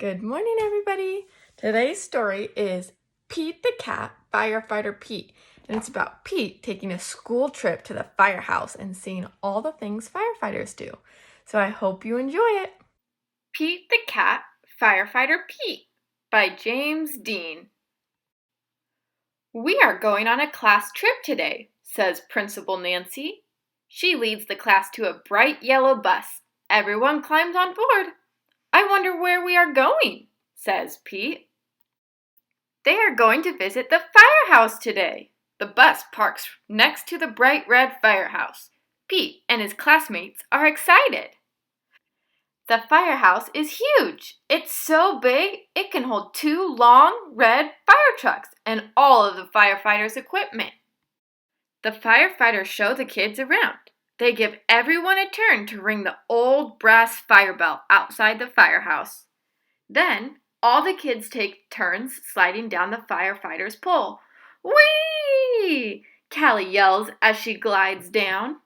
Good morning, everybody. Today's story is Pete the Cat, Firefighter Pete. And it's about Pete taking a school trip to the firehouse and seeing all the things firefighters do. So I hope you enjoy it. Pete the Cat, Firefighter Pete by James Dean. We are going on a class trip today, says Principal Nancy. She leads the class to a bright yellow bus. Everyone climbs on board. I wonder where we are going, says Pete. They are going to visit the firehouse today. The bus parks next to the bright red firehouse. Pete and his classmates are excited. The firehouse is huge. It's so big it can hold 2 long red fire trucks and all of the firefighters' equipment. The firefighters show the kids around. They give everyone a turn to ring the old brass fire bell outside the firehouse. Then, all the kids take turns sliding down the firefighter's pole. Whee! Callie yells as she glides down.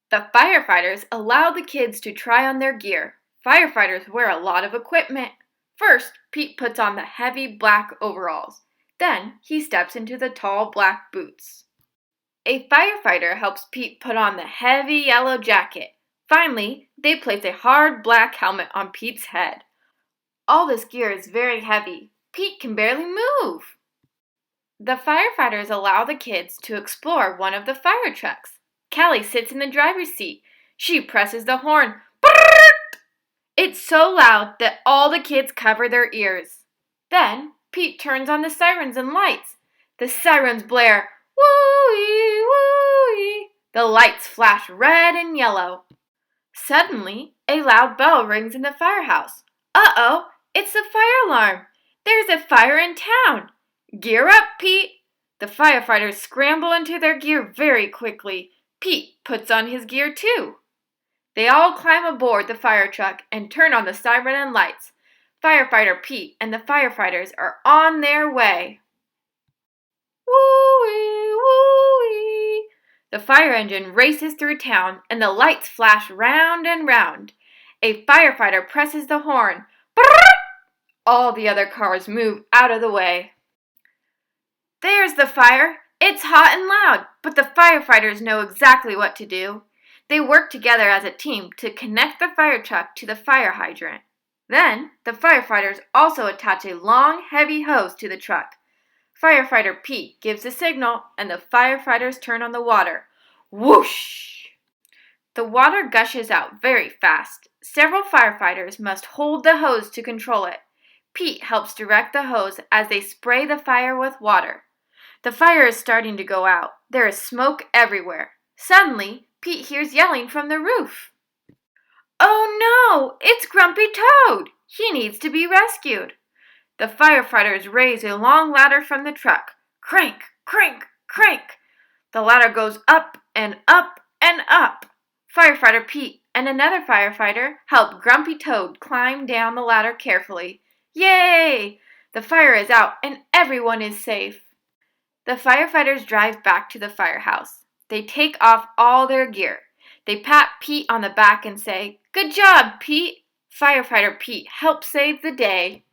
The firefighters allow the kids to try on their gear. Firefighters wear a lot of equipment. First, Pete puts on the heavy black overalls. Then, he steps into the tall black boots. A firefighter helps Pete put on the heavy yellow jacket. Finally, they place a hard black helmet on Pete's head. All this gear is very heavy. Pete can barely move. The firefighters allow the kids to explore one of the fire trucks. Callie sits in the driver's seat. She presses the horn. Brrrt! It's so loud that all the kids cover their ears. Then, Pete turns on the sirens and lights. The sirens blare. Woo-wee, woo-wee. The lights flash red and yellow. Suddenly, a loud bell rings in the firehouse. Uh-oh, it's the fire alarm. There's a fire in town. Gear up, Pete. The firefighters scramble into their gear very quickly. Pete puts on his gear too. They all climb aboard the fire truck and turn on the siren and lights. Firefighter Pete and the firefighters are on their way. Woo-wee, woo-wee. The fire engine races through town and the lights flash round and round. A firefighter presses the horn. Brrrt! All the other cars move out of the way. There's the fire. It's hot and loud, but the firefighters know exactly what to do. They work together as a team to connect the fire truck to the fire hydrant. Then, the firefighters also attach a long, heavy hose to the truck. Firefighter Pete gives the signal, and the firefighters turn on the water. Whoosh! The water gushes out very fast. Several firefighters must hold the hose to control it. Pete helps direct the hose as they spray the fire with water. The fire is starting to go out. There is smoke everywhere. Suddenly, Pete hears yelling from the roof. Oh no! It's Grumpy Toad! He needs to be rescued. The firefighters raise a long ladder from the truck. Crank, crank, crank. The ladder goes up and up and up. Firefighter Pete and another firefighter help Grumpy Toad climb down the ladder carefully. Yay! The fire is out and everyone is safe. The firefighters drive back to the firehouse. They take off all their gear. They pat Pete on the back and say, "Good job, Pete." Firefighter Pete helps save the day.